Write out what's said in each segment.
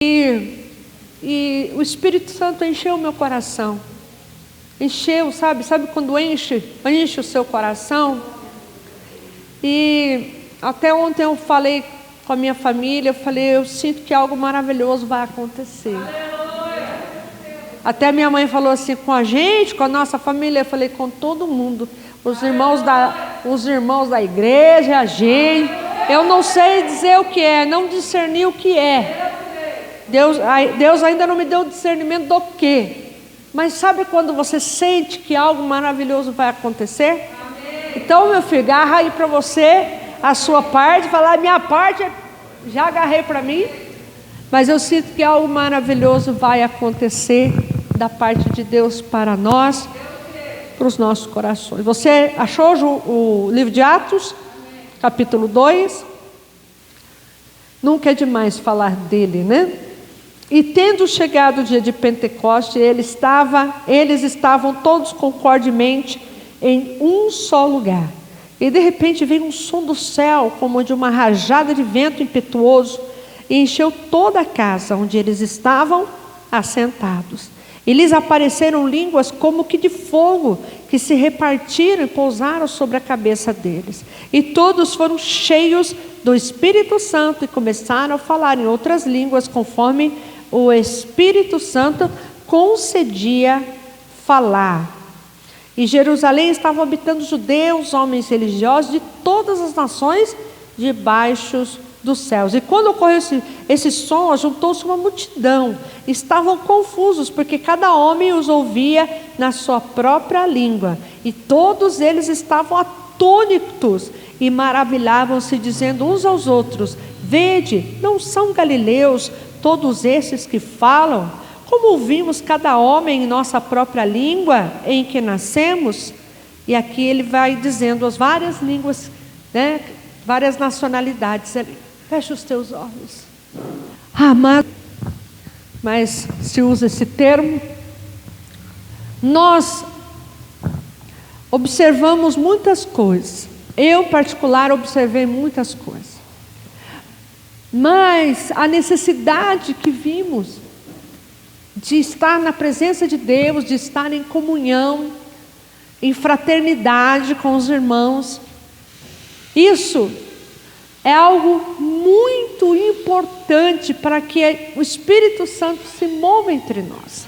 E o Espírito Santo encheu o meu coração. Encheu, sabe quando enche o seu coração? E até ontem eu falei com a minha família, eu sinto que algo maravilhoso vai acontecer. Até minha mãe falou assim, com a gente, com a nossa família, eu falei com todo mundo, os irmãos da igreja, a gente, eu não sei dizer o que é, não discerni o que é. Deus ainda não me deu discernimento do quê. Mas sabe quando você sente que algo maravilhoso vai acontecer? Amém. Então, meu filho, agarra aí para você a sua parte, falar, a minha parte já agarrei para mim, mas eu sinto que algo maravilhoso vai acontecer da parte de Deus para nós, para os nossos corações. Você achou o livro de Atos, capítulo 2? Nunca é demais falar dele, né? E tendo chegado o dia de Pentecoste, eles estavam todos concordemente em um só lugar. E de repente veio um som do céu, como de uma rajada de vento impetuoso, e encheu toda a casa onde eles estavam assentados. E lhes apareceram línguas como que de fogo, que se repartiram e pousaram sobre a cabeça deles. E todos foram cheios do Espírito Santo e começaram a falar em outras línguas, conforme o Espírito Santo concedia falar. Em Jerusalém estavam habitando judeus, homens religiosos de todas as nações debaixo dos céus. E quando ocorreu esse som, juntou-se uma multidão. Estavam confusos, porque cada homem os ouvia na sua própria língua. E todos eles estavam atônitos e maravilhavam-se, dizendo uns aos outros: vede, não são galileus todos esses que falam? Como ouvimos cada homem em nossa própria língua em que nascemos? E aqui ele vai dizendo as várias línguas, né? Várias nacionalidades ali. Fecha os teus olhos. Amado, mas se usa esse termo. Nós observamos muitas coisas. Eu, em particular, observei muitas coisas. Mas a necessidade que vimos de estar na presença de Deus, de estar em comunhão, em fraternidade com os irmãos, isso é algo muito importante para que o Espírito Santo se mova entre nós.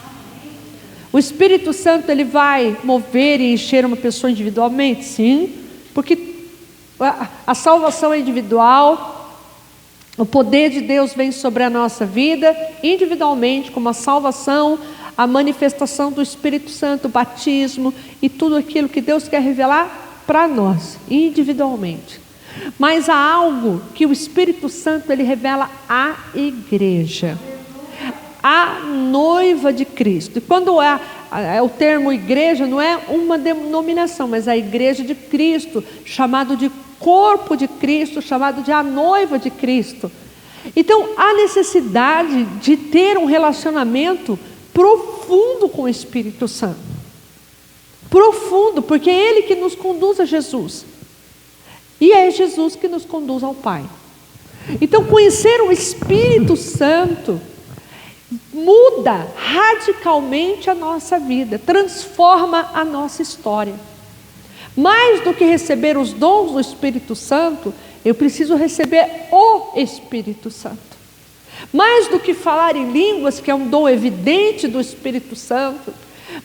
O Espírito Santo, ele vai mover e encher uma pessoa individualmente? Sim, porque a salvação é individual. O poder de Deus vem sobre a nossa vida individualmente, como a salvação, a manifestação do Espírito Santo, o batismo e tudo aquilo que Deus quer revelar para nós, individualmente. Mas há algo que o Espírito Santo, ele revela à igreja, à noiva de Cristo. E quando o termo igreja não é uma denominação, mas a igreja de Cristo, chamado de corpo de Cristo, chamado de a noiva de Cristo. Então há necessidade de ter um relacionamento profundo com o Espírito Santo. Profundo, porque é Ele que nos conduz a Jesus. E é Jesus que nos conduz ao Pai. Então conhecer o Espírito Santo muda radicalmente a nossa vida, transforma a nossa história. Mais do que receber os dons do Espírito Santo, eu preciso receber o Espírito Santo. Mais do que falar em línguas, que é um dom evidente do Espírito Santo,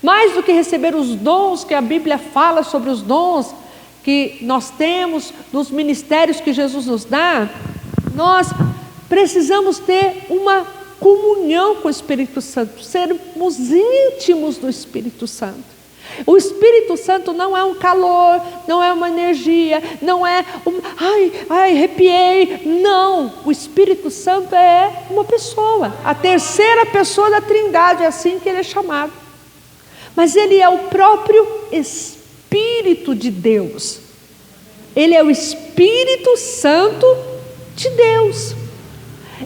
mais do que receber os dons que a Bíblia fala sobre os dons que nós temos nos ministérios que Jesus nos dá, nós precisamos ter uma comunhão com o Espírito Santo, sermos íntimos do Espírito Santo. O Espírito Santo não é um calor, não é uma energia, não é arrepiei. Não, o Espírito Santo é uma pessoa, a terceira pessoa da Trindade, é assim que ele é chamado. Mas ele é o próprio Espírito de Deus. Ele é o Espírito Santo de Deus.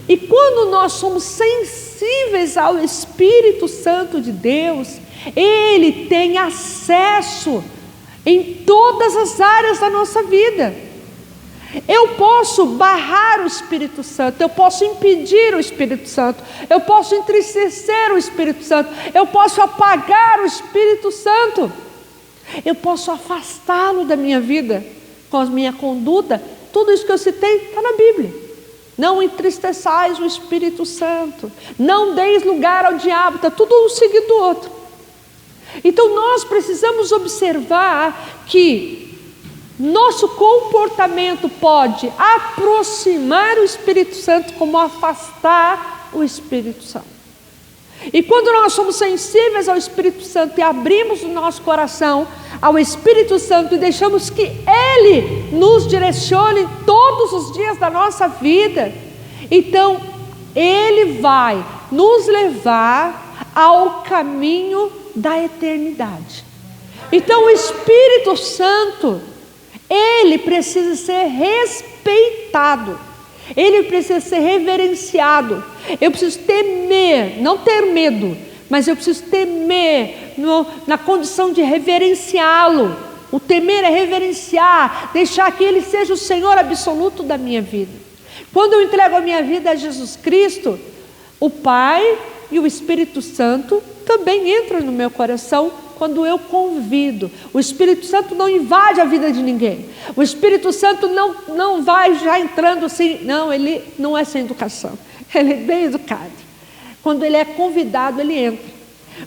E quando nós somos sensíveis ao Espírito Santo de Deus, Ele tem acesso em todas as áreas da nossa vida. Eu posso barrar o Espírito Santo, eu posso impedir o Espírito Santo, eu posso entristecer o Espírito Santo, eu posso apagar o Espírito Santo, eu posso afastá-lo da minha vida, com a minha conduta. Tudo isso que eu citei está na Bíblia. Não entristeçais o Espírito Santo, não deis lugar ao diabo, está tudo um seguido do outro. Então nós precisamos observar que nosso comportamento pode aproximar o Espírito Santo, como afastar o Espírito Santo. E quando nós somos sensíveis ao Espírito Santo e abrimos o nosso coração ao Espírito Santo e deixamos que Ele nos direcione todos os dias da nossa vida, então Ele vai nos levar ao caminho da eternidade. Então o Espírito Santo, Ele precisa ser respeitado, Ele precisa ser reverenciado. Eu preciso temer, não ter medo, mas eu preciso temer na condição de reverenciá-lo. O temer é reverenciar, deixar que Ele seja o Senhor absoluto da minha vida. Quando eu entrego a minha vida a Jesus Cristo, o Pai e o Espírito Santo também entram no meu coração. Quando eu convido, o Espírito Santo não invade a vida de ninguém. O Espírito Santo não vai já entrando assim. Não, ele não é sem educação. Ele é bem educado. Quando ele é convidado, ele entra.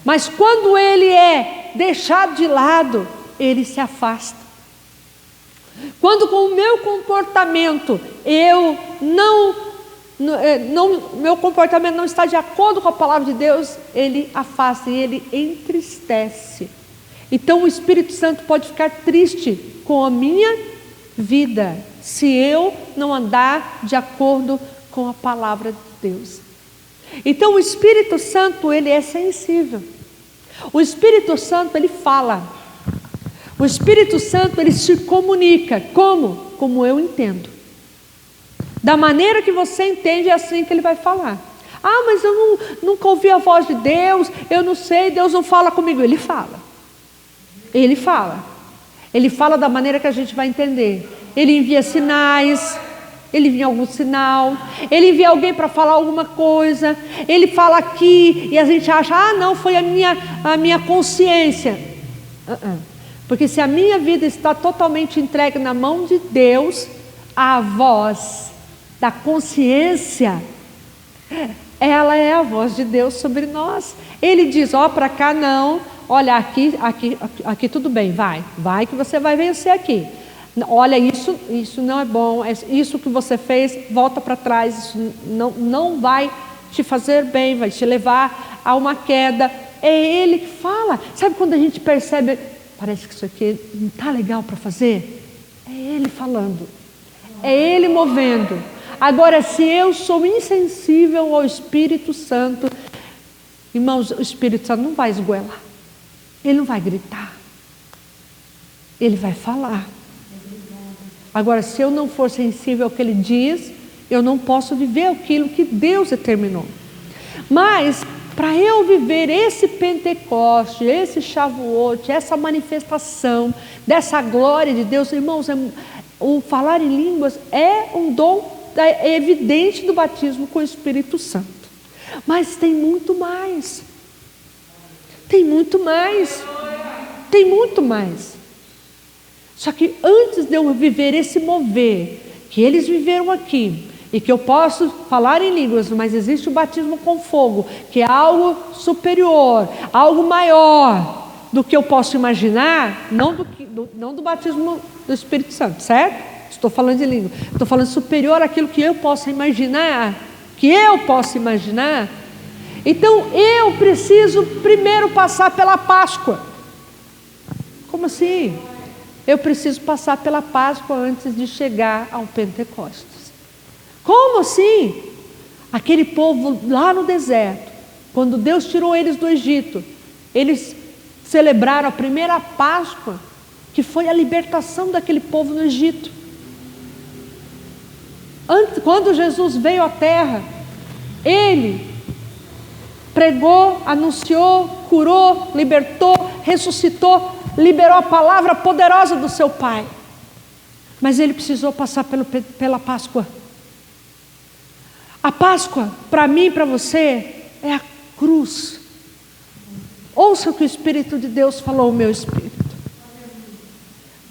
Mas quando ele é deixado de lado, ele se afasta. Quando com o meu comportamento meu comportamento não está de acordo com a palavra de Deus, ele afasta e ele entristece. Então o Espírito Santo pode ficar triste com a minha vida, se eu não andar de acordo com a palavra de Deus. Então o Espírito Santo, ele é sensível. O Espírito Santo, ele fala. O Espírito Santo, ele se comunica. Como? Como eu entendo. Da maneira que você entende, é assim que ele vai falar. Ah, mas eu nunca ouvi a voz de Deus, eu não sei, Deus não fala comigo. Ele fala. Ele fala. Ele fala da maneira que a gente vai entender. Ele envia sinais, ele envia algum sinal, ele envia alguém para falar alguma coisa, ele fala aqui e a gente acha, ah não, foi a minha consciência. Porque se a minha vida está totalmente entregue na mão de Deus, a voz da consciência, ela é a voz de Deus sobre nós. Ele diz, ó, para cá não, olha, aqui tudo bem, vai que você vai vencer aqui. Olha, isso não é bom, isso que você fez, volta para trás, isso não vai te fazer bem, vai te levar a uma queda. É Ele que fala. Sabe quando a gente percebe, parece que isso aqui não está legal para fazer? É Ele falando, é Ele movendo. Agora, se eu sou insensível ao Espírito Santo, irmãos, o Espírito Santo não vai esgoelar, ele não vai gritar, ele vai falar. Agora, se eu não for sensível ao que ele diz, eu não posso viver aquilo que Deus determinou. Mas, para eu viver esse Pentecoste, esse Shavuot, essa manifestação dessa glória de Deus, irmãos, o falar em línguas é um dom evidente do batismo com o Espírito Santo. Mas tem muito mais. Tem muito mais. Tem muito mais. Só que antes de eu viver esse mover que eles viveram aqui, e que eu posso falar em línguas, mas existe o batismo com fogo, que é algo superior, algo maior do que eu posso imaginar, não do batismo do Espírito Santo, certo? Estou falando de língua, estou falando superior àquilo que eu posso imaginar, Então eu preciso primeiro passar pela Páscoa. Como assim? Eu preciso passar pela Páscoa antes de chegar ao Pentecostes. Como assim? Aquele povo lá no deserto, quando Deus tirou eles do Egito, eles celebraram a primeira Páscoa, que foi a libertação daquele povo no Egito. Quando Jesus veio à terra, Ele pregou, anunciou, curou, libertou, ressuscitou, liberou a palavra poderosa do seu Pai. Mas ele precisou passar pela Páscoa. A Páscoa, para mim e para você, é a cruz. Ouça o que o Espírito de Deus falou ao meu espírito.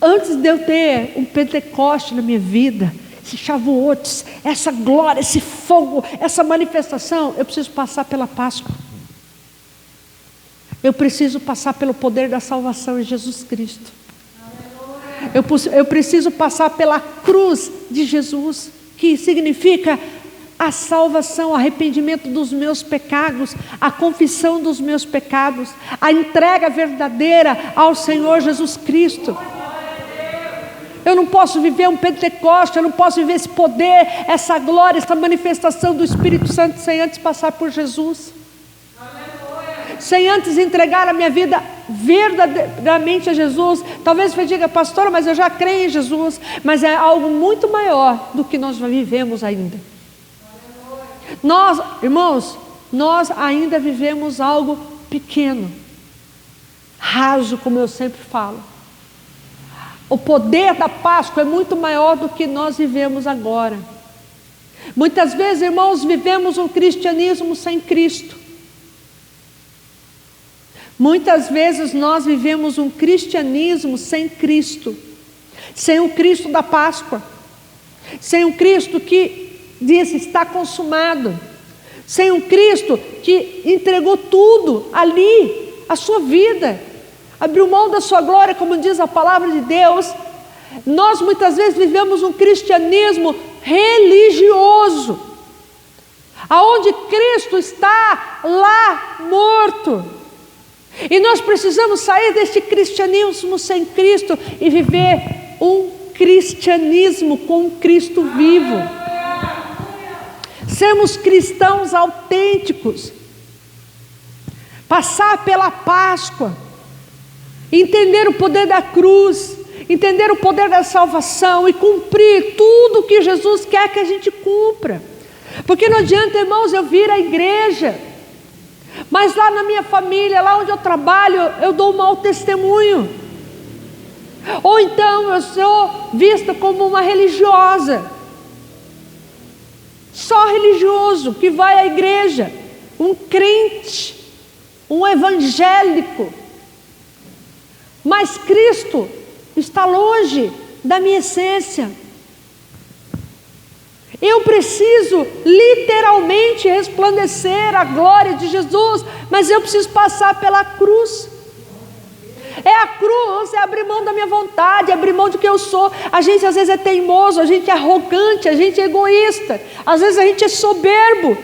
Antes de eu ter um Pentecoste na minha vida, esse Shavuot, essa glória, esse fogo, essa manifestação, eu preciso passar pela Páscoa. Eu preciso passar pelo poder da salvação em Jesus Cristo. Eu preciso passar pela cruz de Jesus, que significa a salvação, o arrependimento dos meus pecados, a confissão dos meus pecados, a entrega verdadeira ao Senhor Jesus Cristo. Eu não posso viver um Pentecoste, eu não posso viver esse poder, essa glória, essa manifestação do Espírito Santo sem antes passar por Jesus. Sem antes entregar a minha vida verdadeiramente a Jesus. Talvez você diga, pastora, mas eu já creio em Jesus. Mas é algo muito maior do que nós vivemos ainda. Nós, irmãos, nós ainda vivemos algo pequeno, raso, como eu sempre falo. O poder da Páscoa é muito maior do que nós vivemos agora. Muitas vezes, irmãos, vivemos um cristianismo sem Cristo. Muitas vezes nós vivemos um cristianismo sem Cristo, sem o Cristo da Páscoa, sem o Cristo que diz está consumado, sem um Cristo que entregou tudo ali, a sua vida, abriu mão da sua glória, como diz a palavra de Deus. Nós muitas vezes vivemos um cristianismo religioso, aonde Cristo está lá morto. E nós precisamos sair deste cristianismo sem Cristo e viver um cristianismo com Cristo vivo. Sermos cristãos autênticos. Passar pela Páscoa. Entender o poder da cruz. Entender o poder da salvação e cumprir tudo o que Jesus quer que a gente cumpra. Porque não adianta, irmãos, eu vir à igreja, mas lá na minha família, lá onde eu trabalho, eu dou um mau testemunho. Ou então eu sou vista como uma religiosa. Só religioso que vai à igreja. Um crente, um evangélico. Mas Cristo está longe da minha essência. Eu preciso literalmente resplandecer a glória de Jesus, mas eu preciso passar pela cruz. É a cruz, é abrir mão da minha vontade, é abrir mão do que eu sou. A gente às vezes é teimoso, a gente é arrogante, a gente é egoísta, às vezes a gente é soberbo.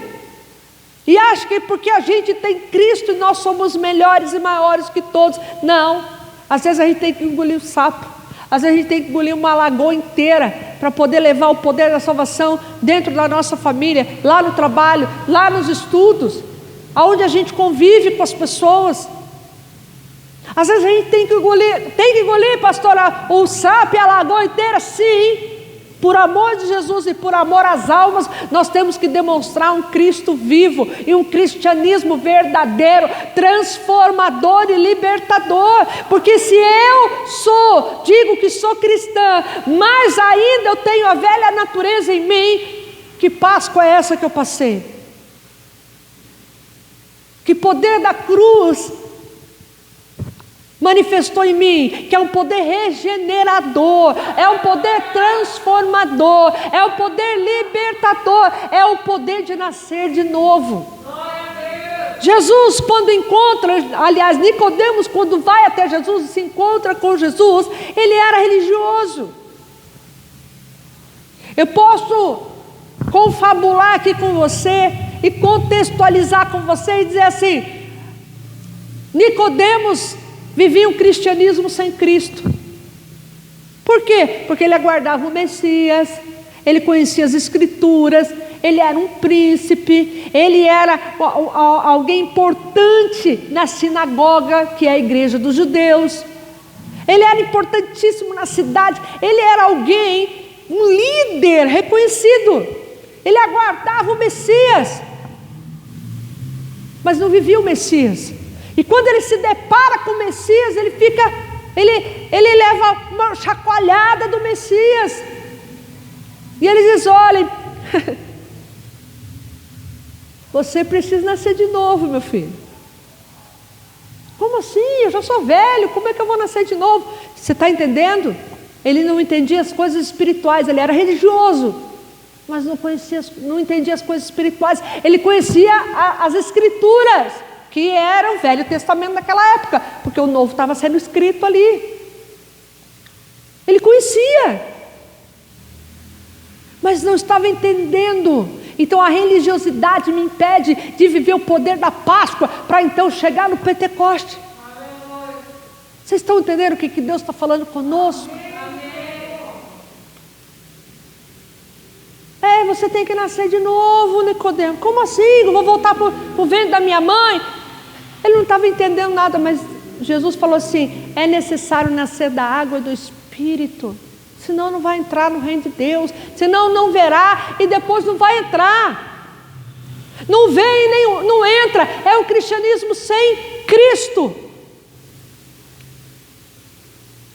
E acha que porque a gente tem Cristo nós somos melhores e maiores que todos. Não, às vezes a gente tem que engolir o sapo. Às vezes a gente tem que engolir uma lagoa inteira para poder levar o poder da salvação dentro da nossa família, lá no trabalho, lá nos estudos, aonde a gente convive com as pessoas. Às vezes a gente tem que engolir, pastora, o sapo e a lagoa inteira, sim. Por amor de Jesus e por amor às almas, nós temos que demonstrar um Cristo vivo e um cristianismo verdadeiro, transformador e libertador. Porque se eu digo que sou cristã, mas ainda eu tenho a velha natureza em mim, que Páscoa é essa que eu passei? Que poder da cruz manifestou em mim, que é um poder regenerador, é um poder transformador, é um poder libertador, é o poder de nascer de novo. Jesus, quando encontra, aliás, Nicodemos, quando vai até Jesus e se encontra com Jesus, ele era religioso. Eu posso confabular aqui com você e contextualizar com você e dizer assim: Nicodemos vivia um cristianismo sem Cristo. Por quê? Porque ele aguardava o Messias, ele conhecia as Escrituras, ele era um príncipe, ele era alguém importante na sinagoga, que é a igreja dos judeus. Ele era importantíssimo na cidade, ele era alguém, um líder reconhecido. Ele aguardava o Messias, mas não vivia o Messias. E quando ele se depara com o Messias, ele leva uma chacoalhada do Messias. E ele diz: olha, você precisa nascer de novo, meu filho. Como assim? Eu já sou velho, como é que eu vou nascer de novo? Você está entendendo? Ele não entendia as coisas espirituais, ele era religioso, mas não entendia as coisas espirituais. Ele conhecia as escrituras, que era o Velho Testamento naquela época, porque o Novo estava sendo escrito ali. Ele conhecia, mas não estava entendendo. Então a religiosidade me impede de viver o poder da Páscoa, para então chegar no Pentecoste. Vocês estão entendendo o que Deus está falando conosco? Você tem que nascer de novo, Nicodemo. Como assim? Eu vou voltar para o ventre da minha mãe? Ele não estava entendendo nada, mas Jesus falou assim: é necessário nascer da água e do Espírito, senão não vai entrar no reino de Deus, senão não verá e depois não vai entrar. Não vê e nem não entra. É um cristianismo sem Cristo.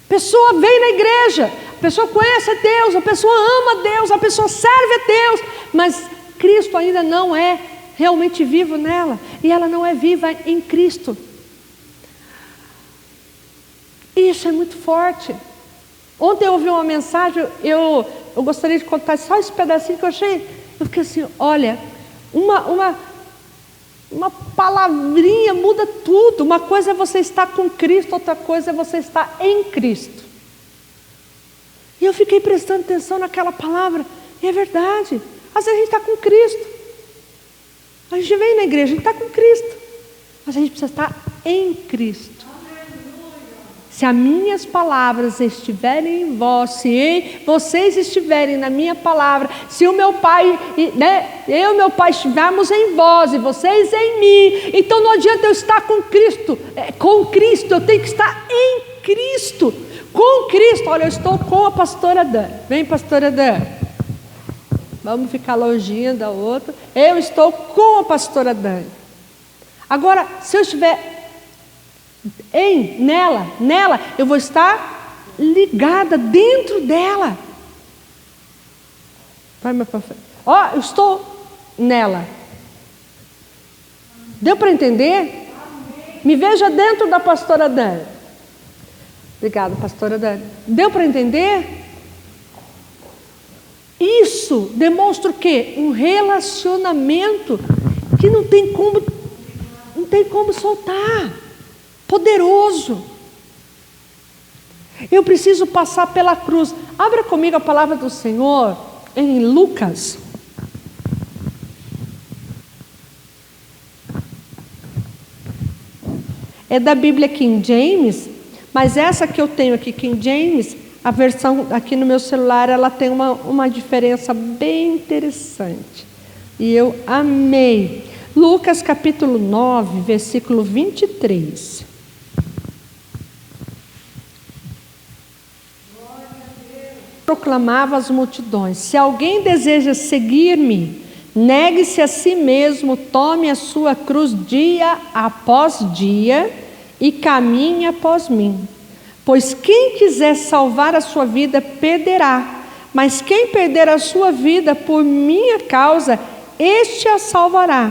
A pessoa vem na igreja, a pessoa conhece a Deus, a pessoa ama a Deus, a pessoa serve a Deus, mas Cristo ainda não é realmente vivo nela, e ela não é viva em Cristo. Isso é muito forte. Ontem eu ouvi uma mensagem, eu gostaria de contar só esse pedacinho que eu fiquei assim: olha, uma palavrinha muda tudo. Uma coisa é você estar com Cristo, outra coisa é você estar em Cristo. E eu fiquei prestando atenção naquela palavra, e é verdade. Às vezes a gente está com Cristo, a gente vem na igreja, a gente está com Cristo, mas a gente precisa estar em Cristo. Se as minhas palavras estiverem em vós, se vocês estiverem na minha palavra, se o meu Pai, eu e meu Pai estivermos em vós e vocês em mim, então não adianta eu estar com Cristo, eu tenho que estar em Cristo, com Cristo. Olha, eu estou com a pastora Dani. Vem, pastora Dani, vamos ficar longinha da outra. Eu estou com a pastora Dani. Agora, se eu estiver nela, eu vou estar ligada dentro dela. Vai mais para frente. Eu estou nela. Deu para entender? Me veja dentro da pastora Dani. Obrigada, pastora Dani. Deu para entender? Isso demonstra o quê? Um relacionamento que não tem como soltar. Poderoso. Eu preciso passar pela cruz. Abra comigo a palavra do Senhor em Lucas. É da Bíblia King James, mas essa que eu tenho aqui, King James, a versão aqui no meu celular, ela tem uma diferença bem interessante. E eu amei. Lucas capítulo 9, versículo 23. Proclamava às multidões: se alguém deseja seguir-me, negue-se a si mesmo, tome a sua cruz dia após dia e caminhe após mim. Pois quem quiser salvar a sua vida perderá, mas quem perder a sua vida por minha causa, este a salvará.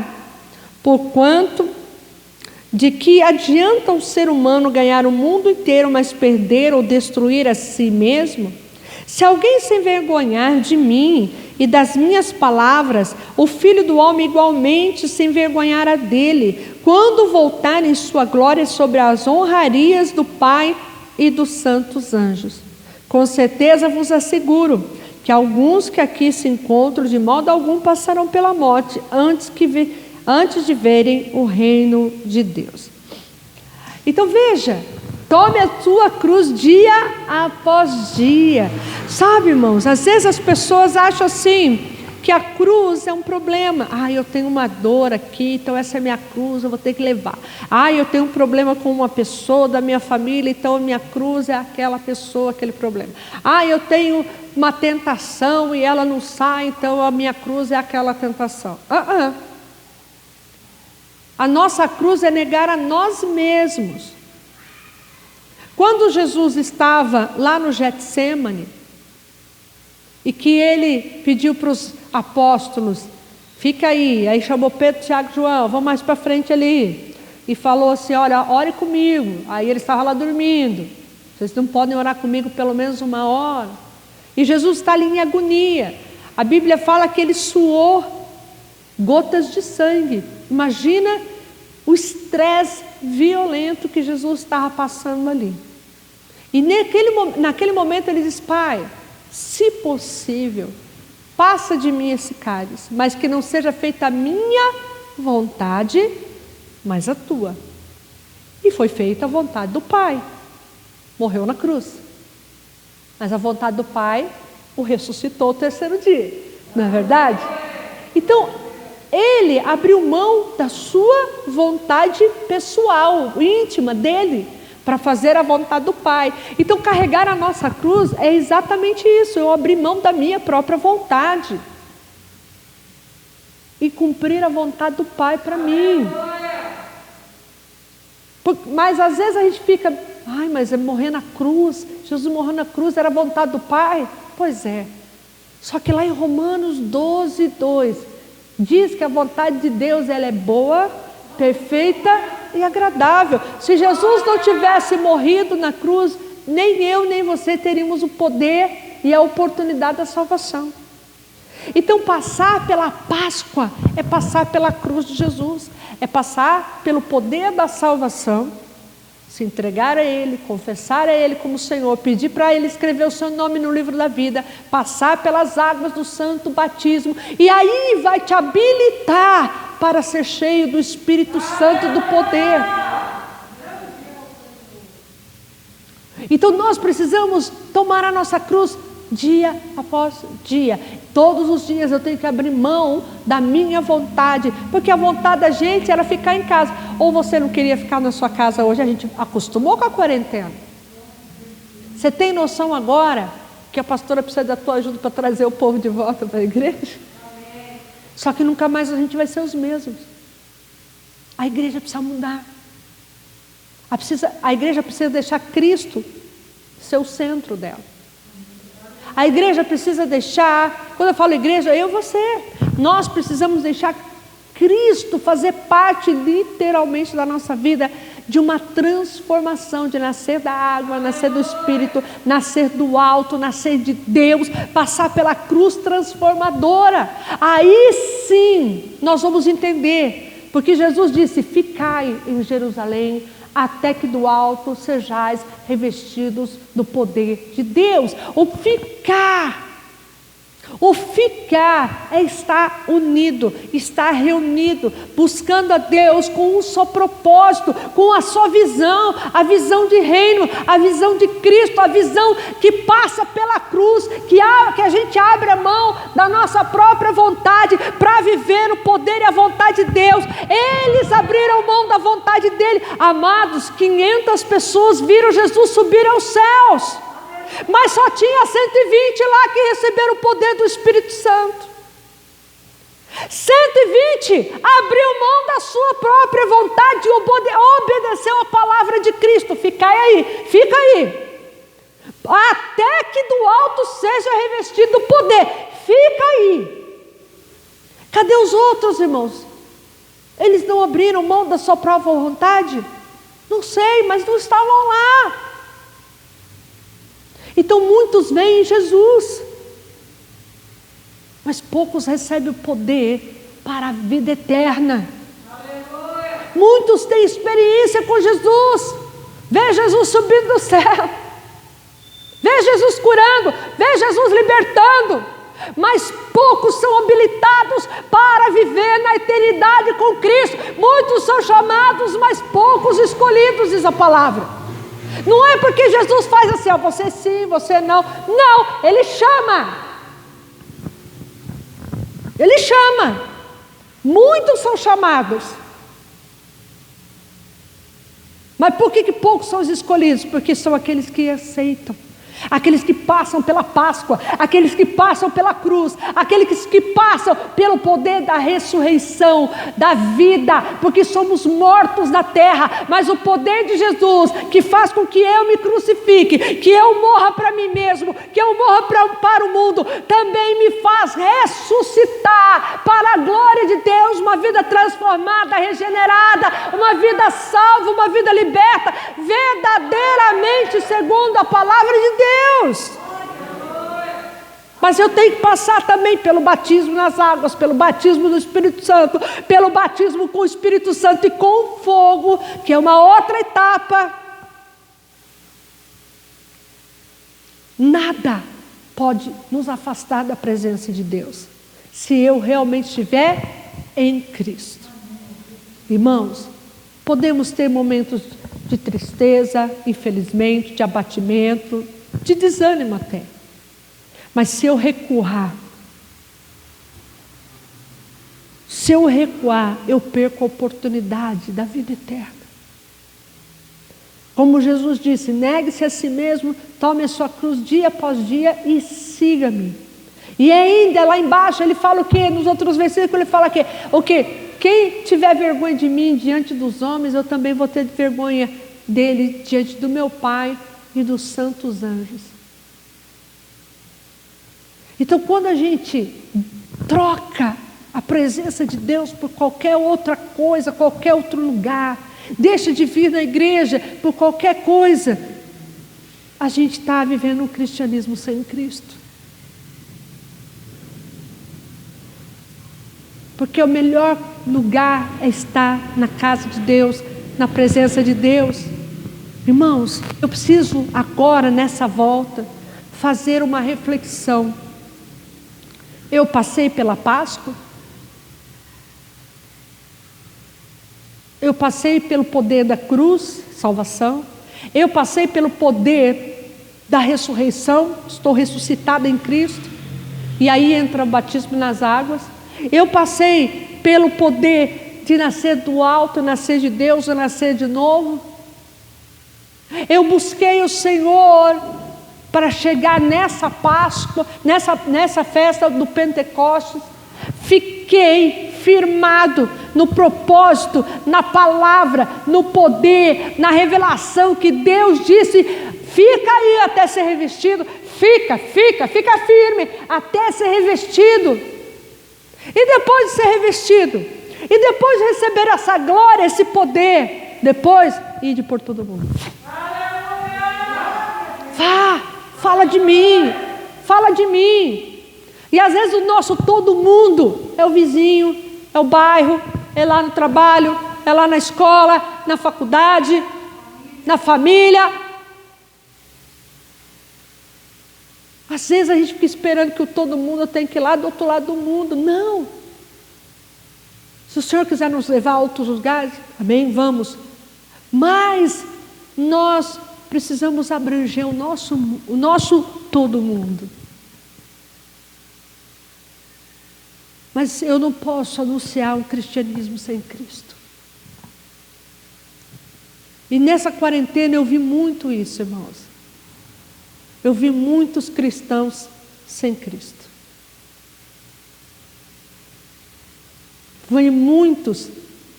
Porquanto, de que adianta o ser humano ganhar o mundo inteiro, mas perder ou destruir a si mesmo? Se alguém se envergonhar de mim e das minhas palavras, o Filho do Homem igualmente se envergonhará dele, quando voltar em sua glória sobre as honrarias do Pai e dos santos anjos. Com certeza vos asseguro que alguns que aqui se encontram de modo algum passarão pela morte antes de verem o reino de Deus. Então veja, tome a tua cruz dia após dia. Sabe, irmãos, às vezes as pessoas acham assim, que a cruz é um problema. Eu tenho uma dor aqui, então essa é a minha cruz, eu vou ter que levar. Eu tenho um problema com uma pessoa da minha família, então a minha cruz é aquela pessoa, aquele problema. Eu tenho uma tentação e ela não sai, então a minha cruz é aquela tentação. A nossa cruz é negar a nós mesmos. Quando Jesus estava lá no Getsêmani, e que ele pediu para os apóstolos, fica aí chamou Pedro, Tiago e João, vão mais para frente ali, e falou assim, olha, ore comigo. Aí ele estava lá dormindo, vocês não podem orar comigo pelo menos 1 hora, e Jesus está ali em agonia. A Bíblia fala que ele suou gotas de sangue. Imagina o estresse violento que Jesus estava passando ali. E naquele momento ele diz, Pai, se possível, passa de mim esse cálice, mas que não seja feita a minha vontade, mas a tua. E foi feita a vontade do Pai. Morreu na cruz. Mas a vontade do Pai o ressuscitou o 3º dia. Não é verdade? Então, ele abriu mão da sua vontade pessoal, íntima dele, para fazer a vontade do Pai. Então, carregar a nossa cruz é exatamente isso. Eu abri mão da minha própria vontade e cumprir a vontade do Pai para mim. Mas às vezes a gente fica, mas é morrer na cruz, Jesus morreu na cruz, era a vontade do Pai. Pois é, só que lá em Romanos 12:2 diz que a vontade de Deus ela é boa, perfeita e agradável. Se Jesus não tivesse morrido na cruz, nem eu nem você teríamos o poder e a oportunidade da salvação. Então passar pela Páscoa é passar pela cruz de Jesus, é passar pelo poder da salvação, se entregar a Ele, confessar a Ele como Senhor, pedir para Ele escrever o seu nome no livro da vida, passar pelas águas do santo batismo, e aí vai te habilitar para ser cheio do Espírito Santo do poder. Então nós precisamos tomar a nossa cruz dia após dia. Todos os dias eu tenho que abrir mão da minha vontade, porque a vontade da gente era ficar em casa. Ou você não queria ficar na sua casa hoje? A gente acostumou com a quarentena. Você tem noção agora que a pastora precisa da tua ajuda para trazer o povo de volta para a igreja? Só que nunca mais a gente vai ser os mesmos. A igreja precisa mudar. A igreja precisa deixar Cristo ser o centro dela. A igreja precisa deixar, quando eu falo igreja, eu e você, nós precisamos deixar Cristo fazer parte literalmente da nossa vida, de uma transformação, de nascer da água, nascer do Espírito, nascer do alto, nascer de Deus, passar pela cruz transformadora. Aí sim nós vamos entender, porque Jesus disse, ficai em Jerusalém, até que do alto sejais revestidos do poder de Deus. O ficar é estar unido, estar reunido, buscando a Deus com um só propósito, com a sua visão, a visão de reino, a visão de Cristo, a visão que passa pela cruz, que a gente abre a mão da nossa própria vontade para viver o poder e a vontade de Deus. Eles abriram mão da vontade dele. Amados, 500 pessoas viram Jesus subir aos céus, mas só tinha 120 lá que receberam o poder do Espírito Santo. 120 abriu mão da sua própria vontade e obedeceu a palavra de Cristo. Fica aí, até que do alto seja revestido o poder. Fica aí. Cadê os outros, irmãos? Eles não abriram mão da sua própria vontade? Não sei, mas não estavam lá. Então muitos veem em Jesus, mas poucos recebem o poder para a vida eterna. Aleluia. Muitos têm experiência com Jesus, vê Jesus subindo do céu, vê Jesus curando, vê Jesus libertando, mas poucos são habilitados para viver na eternidade com Cristo. Muitos são chamados, mas poucos escolhidos, diz a palavra. Não é porque Jesus faz assim, ó, você sim, você não. Não, Ele chama. Ele chama. Muitos são chamados. Mas por que poucos são os escolhidos? Porque são aqueles que aceitam, aqueles que passam pela Páscoa, aqueles que passam pela cruz, aqueles que passam pelo poder da ressurreição, da vida, porque somos mortos na terra, mas o poder de Jesus, que faz com que eu me crucifique, que eu morra para mim mesmo, que eu morra para o mundo, também me faz ressuscitar para a glória de Deus, uma vida transformada, regenerada, uma vida salva, uma vida liberta, verdadeiramente segundo a palavra de Deus. Mas eu tenho que passar também pelo batismo nas águas, pelo batismo no Espírito Santo, pelo batismo com o Espírito Santo e com fogo, que é uma outra etapa. Nada pode nos afastar da presença de Deus, se eu realmente estiver em Cristo. Irmãos, podemos ter momentos de tristeza, infelizmente, de abatimento, de desânimo até. Mas se eu recuar, eu perco a oportunidade da vida eterna. Como Jesus disse, negue-se a si mesmo, tome a sua cruz dia após dia e siga-me. E ainda lá embaixo ele fala o quê? Nos outros versículos ele fala o quê? Quem tiver vergonha de mim diante dos homens, eu também vou ter vergonha dele diante do meu Pai e dos santos anjos. Então, quando a gente troca a presença de Deus por qualquer outra coisa, qualquer outro lugar, deixa de vir na igreja por qualquer coisa, a gente está vivendo um cristianismo sem Cristo. Porque o melhor lugar é estar na casa de Deus, na presença de Deus. Irmãos, eu preciso agora, nessa volta, fazer uma reflexão. Eu passei pela Páscoa, eu passei pelo poder da cruz, salvação, eu passei pelo poder da ressurreição, estou ressuscitada em Cristo, e aí entra o batismo nas águas. Eu passei pelo poder de nascer do alto, nascer de Deus, nascer de novo. Eu busquei o Senhor para chegar nessa Páscoa, nessa festa do Pentecostes. Fiquei firmado no propósito, na palavra, no poder, na revelação que Deus disse: fica aí até ser revestido, fica firme até ser revestido. E depois de ser revestido, e depois de receber essa glória, esse poder, depois ide por todo mundo. Fala de mim, fala de mim. E às vezes o nosso todo mundo é o vizinho, é o bairro, é lá no trabalho, é lá na escola, na faculdade, na família. Às vezes a gente fica esperando que o todo mundo tem que ir lá do outro lado do mundo. Não. Se o Senhor quiser nos levar a outros lugares, amém, vamos. Mas nós precisamos abranger o nosso todo mundo. Mas eu não posso anunciar um cristianismo sem Cristo. E nessa quarentena eu vi muito isso, irmãos. Eu vi muitos cristãos sem Cristo. Vi muitos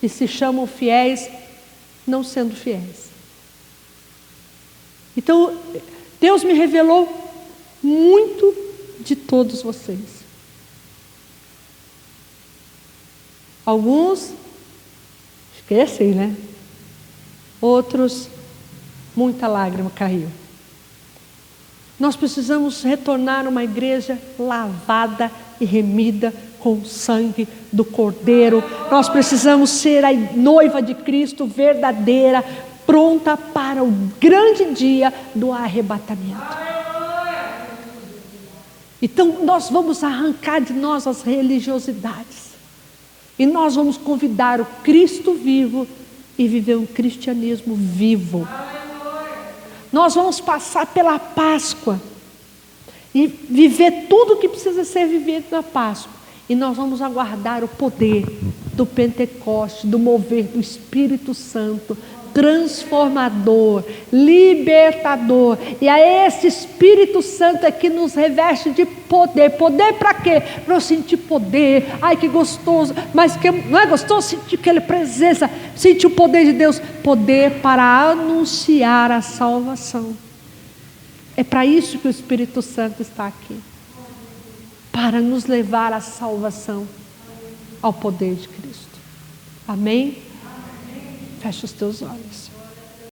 que se chamam fiéis, não sendo fiéis. Então, Deus me revelou muito de todos vocês. Alguns, fiquei assim, né? Outros, muita lágrima caiu. Nós precisamos retornar a uma igreja lavada e remida com o sangue do Cordeiro. Nós precisamos ser a noiva de Cristo verdadeira, pronta para o grande dia do arrebatamento. Então nós vamos arrancar de nós as religiosidades. E nós vamos convidar o Cristo vivo e viver um cristianismo vivo. Nós vamos passar pela Páscoa e viver tudo o que precisa ser vivido na Páscoa. E nós vamos aguardar o poder do Pentecostes, do mover do Espírito Santo, transformador, libertador. E é esse Espírito Santo que nos reveste de poder. Poder para quê? Para eu sentir poder. Ai, que gostoso. Mas que não é gostoso sentir aquela presença, sentir o poder de Deus. Poder para anunciar a salvação. É para isso que o Espírito Santo está aqui. Para nos levar à salvação, ao poder de Cristo. Amém? Fecha os teus olhos.